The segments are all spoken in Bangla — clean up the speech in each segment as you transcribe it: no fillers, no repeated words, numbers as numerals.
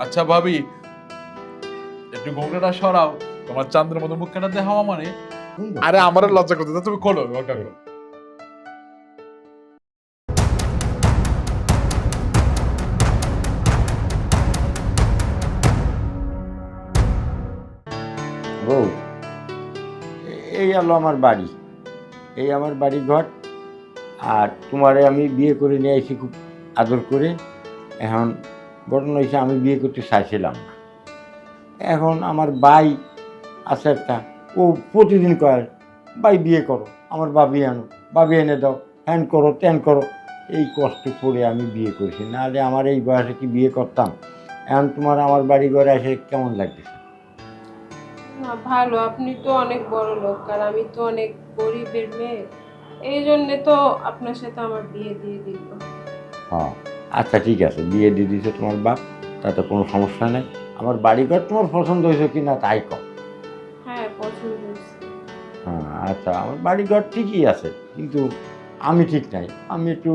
আচ্ছা ভাবি, একটু ঘোমটাটা সরাও, তোমার চাঁদের মতো মুখখানা দেখাও মানে। আরে আমার লজ্জা করতে তুমি খোলো ঘোমটা খোলো। বউ, এই হলো আমার বাড়ি, এই আমার বাড়ি ঘর। আর তোমারে আমি বিয়ে করে নিয়ে এসে খুব আদর করে। এখন ঘটনা হয়েছে, আমি বিয়ে করতে চাইছিলাম না। এখন আমার ভাই আছে একটা, ও প্রতিদিন কয় ভাই বিয়ে করো, আমার ভাবি আনো, ভাবি এনে দাও, হ্যান করো ত্যান করো। এই কষ্ট করে আমি বিয়ে করেছি, নাহলে আমার এই বয়সে কি বিয়ে করতাম? এখন তোমার আমার বাড়ি ঘরে এসে কেমন লাগতেছে? না ভালো, আপনি তো অনেক বড় লোক আর আমি তো অনেক গরিবের মেয়ে, এই জন্য তো আপনার সাথে আমার বিয়ে দিয়ে দিল। হ্যাঁ, আচ্ছা ঠিক আছে, বিয়ে দিয়ে দিছে তোমার বাপ, তাতে কোনো সমস্যা নেই। আমার বাড়িঘর তোমার পছন্দ হয়েছে কি না তাই কম। হ্যাঁ পছন্দ হয়েছে। হ্যাঁ আচ্ছা, আমার বাড়িঘর ঠিকই আছে, কিন্তু আমি ঠিক নাই। আমি একটু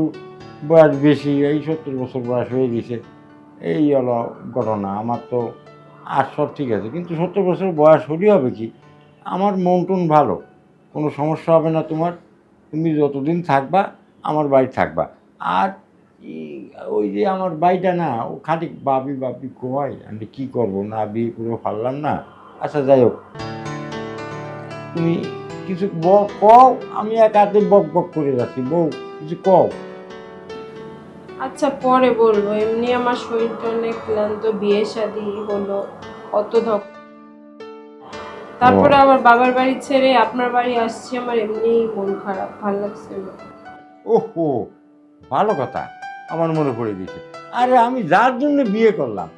বয়স বেশি, এই 70 বছর বয়স হয়ে গেছে। এই হলো ঘটনা। আমার তো আর সব ঠিক আছে, কিন্তু 70 বছর বয়স হলেই হবে কি, আমার মন টন ভালো, কোনো সমস্যা হবে না তোমার। তুমি যতদিন থাকবা আমার বাড়ি থাকবা। আর ওই যে আমার বাড়িটা না, ও খালি বাবি বাবি কয়, আমি কী করবো, না বিয়ে করে পারলাম না। আচ্ছা যাই হোক, তুমি কিছু কও, আমি এক হাতে বক বক করে যাচ্ছি। বউ, কিছু কও। আচ্ছা পরে বলবো, এমনি আমার শরীরটা অনেক ক্লান্ত, বিয়ে শাদী হলো, অত ধক, তারপরে আবার বাবার বাড়ি ছেড়ে আপনার বাড়ি আসছি, আমার এমনি মন খারাপ, ভাল লাগছে না। ওহো, ভালো কথা, আমার মনে পড়ে দিয়েছে। আরে আমি যার জন্য বিয়ে করলাম,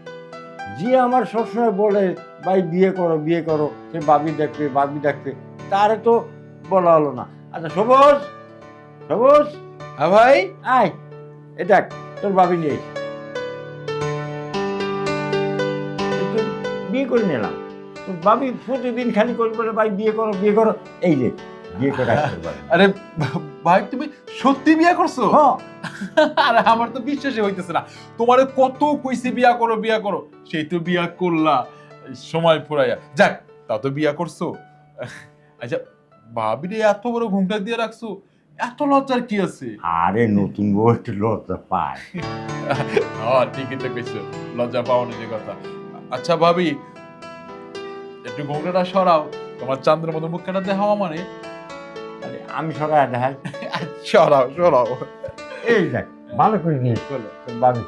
যে আমার সবসময় বলে ভাই বিয়ে করো বিয়ে করো, সে বাবি দেখবে বাবি দেখবে, তারে তো বলা হলো না। আচ্ছা সবুজ, সবুজ, হ্যাঁ ভাই। আয়, এটা তোর বাবি নিয়ে এসে তোর বিয়ে করে নিলাম। তোর বাবি প্রতিদিন খালি করে বলে ভাই বিয়ে করো বিয়ে করো। এই যে বিয়ে করে আসতে পারে। আরে ভাই, তুমি সত্যি বিয়া করছো? হ্যাঁ, আরে আমার তো বিশ্বাসই হইতেছে না। তোমারে কত কইছি বিয়া করো বিয়া করো, সেই তো বিয়া করলা সময় ফুরাইয়া। যাক, তা তো বিয়া করছো। আচ্ছা, ভাবিরে এত বড় ঘুমটা দিয়ে রাখছো, এত লজ্জার কি আছে? আরে নতুন বউ একটু লজ্জা পায়। হ্যাঁ ঠিকই তো কইছো, লজ্জা পাওয়ার যে কথা। আচ্ছা ভাবি, একটু ঘুমটাটা সরাও, তোমার চাঁদের মতো মুখখানা দেখাও মানে। আরে আমি সকালে দেখাই। সরাও সরাও। এই দেখ, ভালো করে নিয়ে চলো তোর বাবি।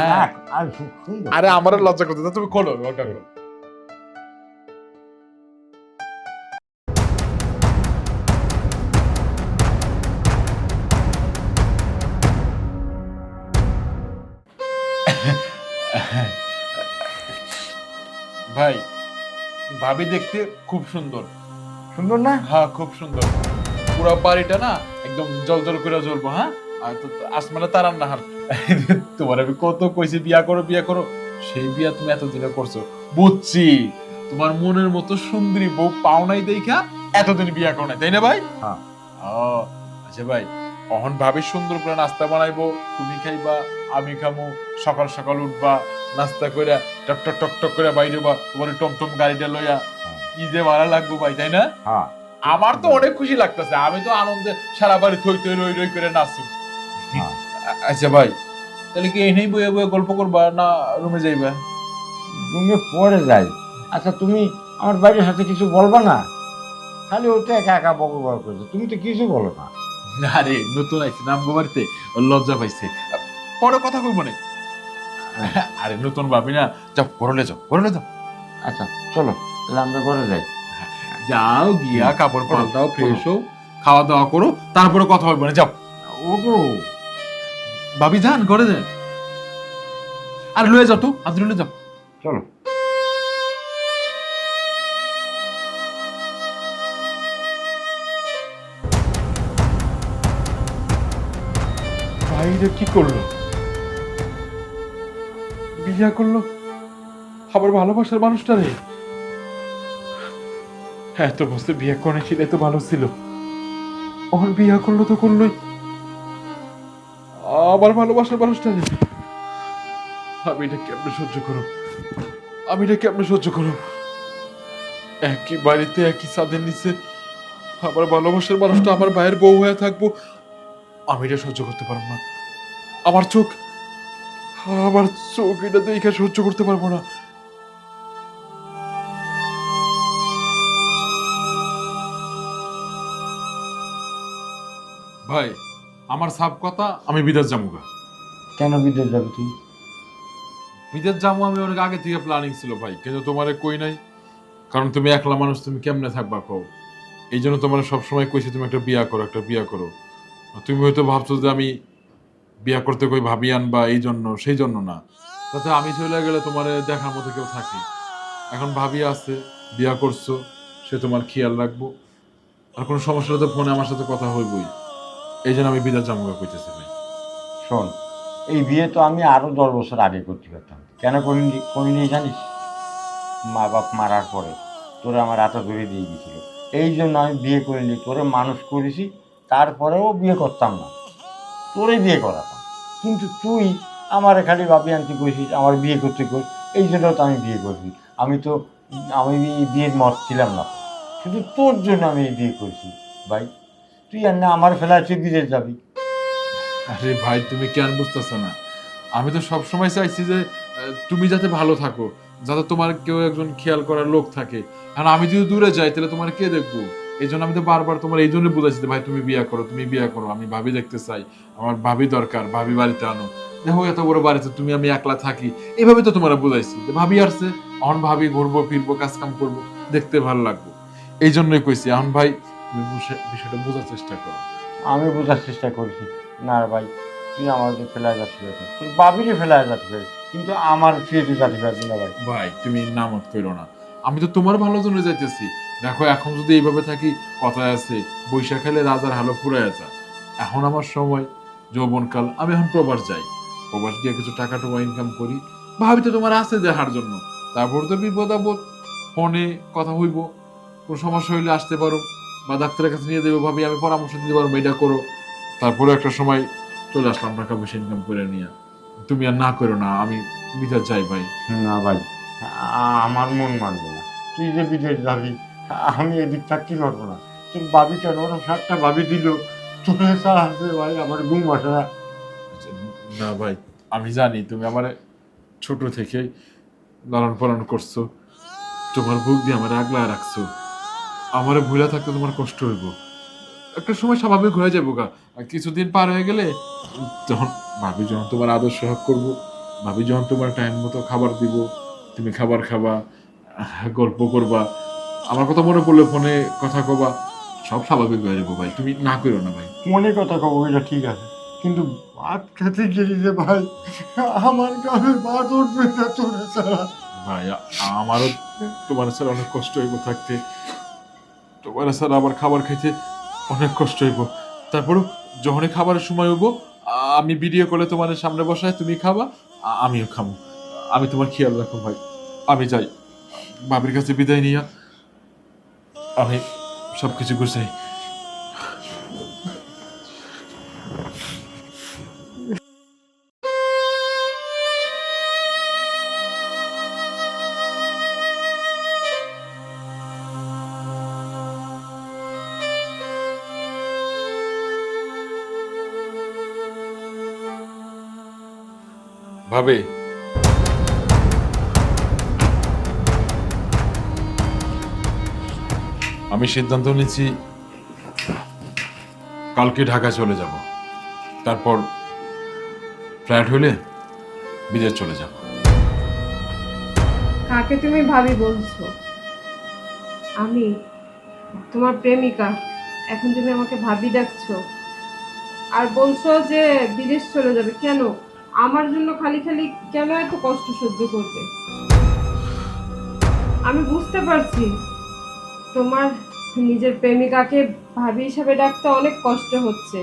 হ্যাঁ। আর সুন্দর। আরে আমার লজ্জা করতে দাও, তুমি খোলো ঘুমটা খোলো। ভাই, ভাবি দেখতে খুব সুন্দর। সুন্দর না? হ্যাঁ খুব সুন্দর। পুরো বাড়িটা না একদম জল জল করে জ্বলবো। হ্যাঁ, আর তো আসমানে তারান না হার। তোমার আমি কত কইছি বিয়া করো বিয়া করো, সেই বিয়া তুমি এতদিনে করছো। বুঝছি, তোমার মনের মতো সুন্দরী বউ পাও নাই দেখা এতদিন বিয়া করো নাই, তাই না ভাই? হ্যাঁ। ও আচ্ছা ভাই, অহন ভাবি সুন্দর করে নাস্তা বানাইবো, তুমি খাইবা আমি খামু। সকাল সকাল উঠবা, নাস্তা কইরা টক টক টক টক করে বাইরে বা তোমার টমটম গাড়িটা লইয়া, কি যে ভালো লাগবো ভাই, তাই না? হ্যাঁ। আমার তো অনেক খুশি লাগতেছে, আমি তো আনন্দে সারা বাড়ি থই থই রই রই করে নাচছি। হ্যাঁ। আচ্ছা ভাই, তাহলে কি এনেই বইয়ে বইয়ে গল্প করবা না রুমে যাইবা? রুমে পরে যাই। আচ্ছা তুমি আমার বাড়ির সাথে কিছু বলবা না? খালি ও তো একা একা বকর বকর করছে, তুমি তো কিছু বলো না। আরে নতুন আইছি নামগো বাড়িতে, ওর লজ্জা পাইছে, পরে কথা কইব না। আরে নতুন ভাবি না, যাও ঘরে যাও ঘরে যাও। আচ্ছা চলো, তাহলে আমরা ঘরে যাই। যাও গিয়া কাপড় পাল্টাও, ফ্রেশ হও, খাওয়া দাওয়া করো, তারপরে কথা হইব না, যাও। ওগো, ভাবি যান ঘরে যান, আর লয়ে যাও তো, আজ লয়ে যাও। চলো। ভাইরে কি করলো, বিয়া করলো আবার ভালোবাসার মানুষটা রে। হ্যাঁ তো বসে বিয়ে করে ছিল, তো ভালো ছিল, ওর বিয়া করলো তো করলোই, আবার ভালোবাসার মানুষটা রে। আমি এটা কেমনে সহ্য করো? আমি এটা কেমনে সহ্য করব? একই বাড়িতে একই ছাদের নিচে আমার ভালোবাসার মানুষটা আমার ভাইয়ের বউ হয়ে থাকবো, আমি এটা সহ্য করতে পারবো না। আমার চোখ, আমার চোখ এটা দেখে সহ্য করতে পারবো না। ভাই, আমার সাব কথা, আমি বিদেশ যাবো। কেন বিদেশ যাবি তুই? বিদেশ যাবো আমি অনেক আগে থেকে প্ল্যানিং ছিল ভাই, কিন্তু তোমারে কই নাই। কারণ তুমি একলা মানুষ, তুমি কেমনে থাকবা কও? এই জন্য তোমার সবসময় কইছি তুমি একটা বিয়া করো, একটা বিয়া করো। তুমি হয়তো ভাবছো যে আমি বিয়া করতে কই ভাবি আনবা, এই জন্য সেই জন্য না। তাতে আমি চলে গেলে তোমার দেখার মতো কেউ থাকে। এখন ভাবি আছে, বিয়া করছো, সে তোমার খেয়াল রাখবো। আর কোনো সমস্যা হলে তো ফোনে আমার সাথে কথা হইবই। এই জন্য আমি বিদেশ যাবো কইতেছি ভাই। শোন, এই বিয়ে তো আমি আরো 10 বছর আগে করতে পারতাম, কেন করিনি জানিস? মা বাপ মারার পরে তোরা আমার হাতে ধরে দিয়ে গেছিল, এই জন্য আমি বিয়ে করিনি। তোরে মানুষ করেছি, তারপরেও বিয়ে করতাম না, তোরে বিয়ে করাতাম। কিন্তু তুই আমার খালি ভাবি আনতে করেছিস, আমার বিয়ে করতে কর, এই জন্য তো আমি বিয়ে করছি। আমি এই বিয়ের মত ছিলাম না, শুধু তোর জন্য আমি এই বিয়ে করছি। ভাই, তুই আর না আমার ফেলায় তুই বিদেশ যাবি? আরে ভাই, তুমি কেন বুঝতেছো না? আমি তো সবসময় চাইছি যে তুমি যাতে ভালো থাকো, যাতে তোমার কেউ একজন খেয়াল করার লোক থাকে। আর আমি যদি দূরে যাই তাহলে তোমার কে দেখবো? এই জন্য আমি তো বারবার তোমার এই জন্য বুঝাইছি যে ভাই তুমি বিয়ে করো, তুমি বিয়ে করো, আমি ভাবি দেখতে চাই, আমার ভাবি দরকার, ভাবি বাড়িতে আনো। দেখো এত বড় বাড়িতে তুমি আমি একলা থাকি, এইভাবে তো তোমার বুঝাইছি যে ভাবি আসছে, এখন ভাবি ঘুরবো ফিরবো, কাজ কাম করবো, দেখতে ভালো লাগবো। এই জন্যই কইছি। এখন ভাই তুমি বিষয়টা বোঝার চেষ্টা করো। আমি বোঝার চেষ্টা করেছি। না রে ভাই, তুই আমাকে ফেলায় যাচ্ছি পারবি, তোর বাবিরে ফেলায় যাচ্ছি পারবি, কিন্তু আমার ফিরে যাচ্ছি পারবি না ভাই। ভাই তুমি নামত করো না, আমি তো তোমার ভালোর জন্য যাইতেছি। দেখো এখন যদি এইভাবে থাকি, কথায় আছে বৈশাখ এলে রাজার হালো ফুরাইয়া যায়। এখন আমার সময়, যৌবনকাল, আমি এখন প্রবাস যাই, প্রবাস গিয়ে কিছু টাকা টুকা ইনকাম করি। ভাবি তো তোমার আছে দেখার জন্য। তারপর তো বিপদ আপদ, ফোনে কথা হইব, কোনো সমস্যা হইলে আসতে পারো, বা ডাক্তারের কাছে নিয়ে দেবো, ভাবি আমি পরামর্শ দিতে পারবো, এটা করো। তারপরে একটা সময় চলে আসলাম টাকা পয়সা ইনকাম করে নিয়ে। তুমি আর না করো না, আমি বিদেশ যাই ভাই। না ভাই, আমার মন মানবে না। তুই যে বিদেশ যাবি, আমি এদিক থাকতে পারবো না। তোর বাবি কেন ওরকম 7টা ভাবি দিল, তোর ছাড়া আছে ভাই আমার ঘুম আসে না। না ভাই, আমি জানি তুমি আমার ছোট থেকে লালন পালন করছো, তোমার বুক দিয়ে আমার আগলা রাখছো। আমার ভুলে থাকতে তোমার কষ্ট হইব, একটা সময় স্বাভাবিক হয়ে যাবো গা। আর কিছুদিন পার হয়ে গেলে তখন ভাবি যখন তোমার আদর সহগ করবো, ভাবি যখন তোমার টাইম মতো খাবার দিব, তুমি খাবার খাবা, গল্প করবা, আমার কথা মনে পড়লে ফোনে কথা কবা, সব স্বাভাবিক হয়ে যাবো ভাই। তুমি না করো না ভাই। মনে কথা কব এটা ঠিক আছে, কিন্তু ভাত খেতে গেলি যে ভাই, আমার গায়ে ভাত উঠবে না তোর ছাড়া। ভাই আমারও তোমার ছাড়া অনেক কষ্ট হইব থাকতে, তোমার ছাড়া আবার খাবার খাইতে অনেক কষ্ট হইব। তারপরও যখনই খাবারের সময় হইব, আমি ভিডিও কলে তোমার সামনে বসায় তুমি খাবা, আমিও খাবো। আমি তোমার খেয়াল রাখো ভাই। আমি যাই, বাবির কাছে বিদায় নিয়া আমি সবকিছু গুছাই। ভাবে, আমি সিদ্ধান্ত নিচ্ছি কালকে ঢাকা চলে যাব, তারপর ফ্লাইট হইলে বিদেশ চলে যাব। কাকে তুমি ভাবি বলছো? আমি তোমার প্রেমিকা, এখন তুমি আমাকে ভাবি ডাকছো আর বলছো যে বিদেশ চলে যাবে? কেন? আমার জন্য খালি খালি কেন এত কষ্ট সহ্য করবে? আমি বুঝতে পারছি তোমার নিজের প্রেমিকাকে ভাবি হিসাবে ডাকতে অনেক কষ্ট হচ্ছে,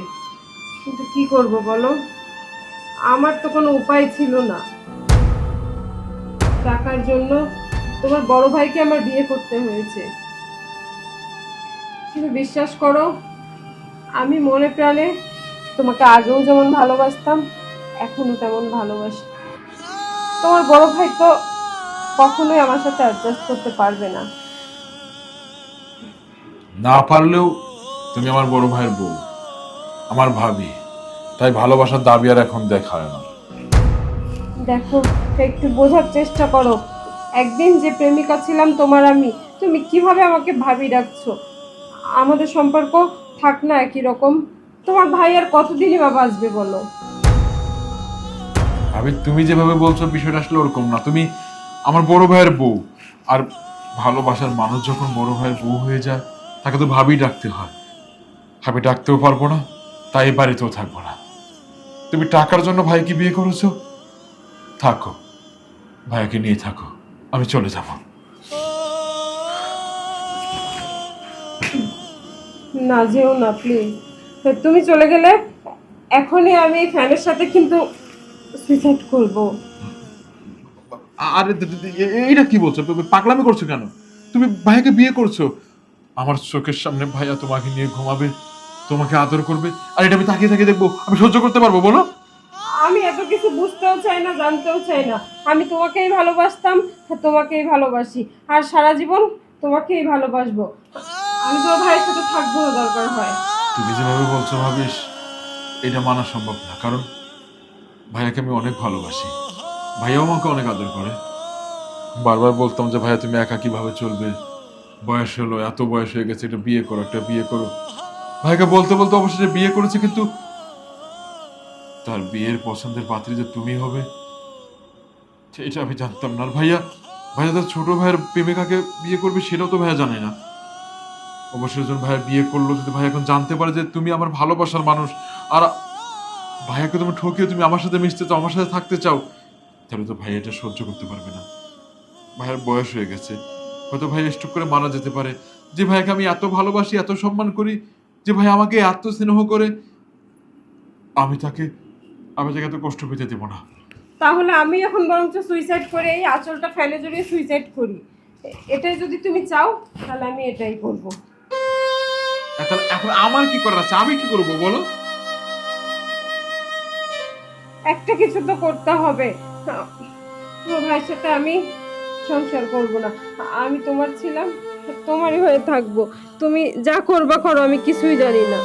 কিন্তু কি করব বলো? আমার তো কোনো উপায় ছিল না। টাকার জন্য তোমার বড় ভাইকে আমার বিয়ে করতে হয়েছে, কিন্তু বিশ্বাস করো আমি মনে প্রাণে তোমাকে আগেও যেমন ভালোবাসতাম এখনো তেমন ভালোবাসি। তোমার বড় ভাই তো কখনোই আমার সাথে অ্যাডজাস্ট করতে পারবে না। না পারলেও তুমি আমার বড় ভাইয়ের বউ, আমার ভাবি, তাই ভালোবাসার দাবি আর এখন দেখায় না। দেখো, একটু বোঝার চেষ্টা করো। একদিন যে প্রেমিকা ছিলাম তোমার আমি, তুমি কিভাবে আমাকে ভাবি ডাকছো? আমাদের সম্পর্ক থাক না একই রকম। তোমার ভাই আর কতদিনই বা বাঁচবে বলো? ভাবি, তুমি যেভাবে বলছো বিষয়টা আসলে ওরকম না। তুমি আমার বড় ভাইয়ের বউ, আর ভালোবাসার মানুষ যখন বড় ভাইয়ের বউ হয়ে যায় তাকে তো ভাবি ডাকতে হয়। ভাবি ডাকতেও পারবো না, তাই বাড়িতেও থাকবো না। তুমি টাকার জন্য ভাইকে বিয়ে করেছো, থাকো, ভাইকে নিয়ে থাকো, আমি চলে যাব। না, যেও না প্লিজ। তুমি চলে গেলে এখনই আমি এই ফ্যানের সাথে কিন্তু সুইসাইড করবো। আরে এইটা কি বলছো? পাগলামি করছো কেন? তুমি ভাইকে বিয়ে করছো, আমার চোখের সামনে ভাইয়া তোমাকে নিয়ে ঘুমাবে, তোমাকে আদর করবে, আর এটা আমি তাকিয়ে তাকিয়ে দেখবো? আমি সহ্য করতে পারবো বলো? আমি এত কিছু বুঝতেও চাই না, জানতেও চাই না। আমি তোমাকেই ভালোবাসতাম, তোমাকেই ভালোবাসি, আর সারা জীবন তোমাকেই ভালোবাসবো। আমি তোমার ভাইয়ের সাথে থাকবো না দরকার হয়। তুমি যেভাবে বলছো ভাবিস, এটা মানা সম্ভব না। কারণ ভাইয়াকে আমি অনেক ভালোবাসি, ভাইয়াও আমাকে অনেক আদর করে। বারবার বলতাম যে ভাইয়া তুমি একা কিভাবে চলবে, বয়স হলো, এত বয়স হয়ে গেছে, একটা বিয়ে করো, একটা বিয়ে করো। ভাইকে বলতে বলতে অবশেষে বিয়ে করেছে, কিন্তু তার বিয়ের পছন্দের পাত্রী যে তুমি হবে এটা আমি জানতাম না। আর ভাইয়া, ভাইয়া তার ছোট ভাইয়ের প্রেমিকাকে বিয়ে করবে সেটাও তো ভাইয়া জানে না। অবশ্যই যখন ভাইয়া বিয়ে করলো, যদি ভাইয়া এখন জানতে পারে যে তুমি আমার ভালোবাসার মানুষ, আর ভাইয়াকে তুমি ঠকিয়ে তুমি আমার সাথে মিশতে চাও, আমার সাথে থাকতে চাও, তাহলে তো ভাই এটা সহ্য করতে পারবে না। ভাইয়ের বয়স হয়ে গেছে, হয়তো ভাই স্ট্রোক করে মারা যেতে পারে। যে ভাইকে আমি এত ভালোবাসি, এত সম্মান করি, যে ভাই আমাকে এত স্নেহ করে, আমি তাকে আমি তাকে এত কষ্ট পেতে দেবো না। তাহলে আমি এখন বরঞ্চ সুইসাইড করে এই আঁচলটা ফেলে জড়িয়ে সুইসাইড করি। এটাই যদি তুমি চাও তাহলে আমি এটাই করবো। তাহলে এখন আমার কি করার আছে? আমি কি করবো বলো? একটা কিছু তো করতে হবে। তোমার ভাইয়ের সাথে আমি সংসার করব না। আমি তোমার ছিলাম, তোমারই হয়ে থাকবো। তুমি যা করবা করো, আমি কিছুই জানি না।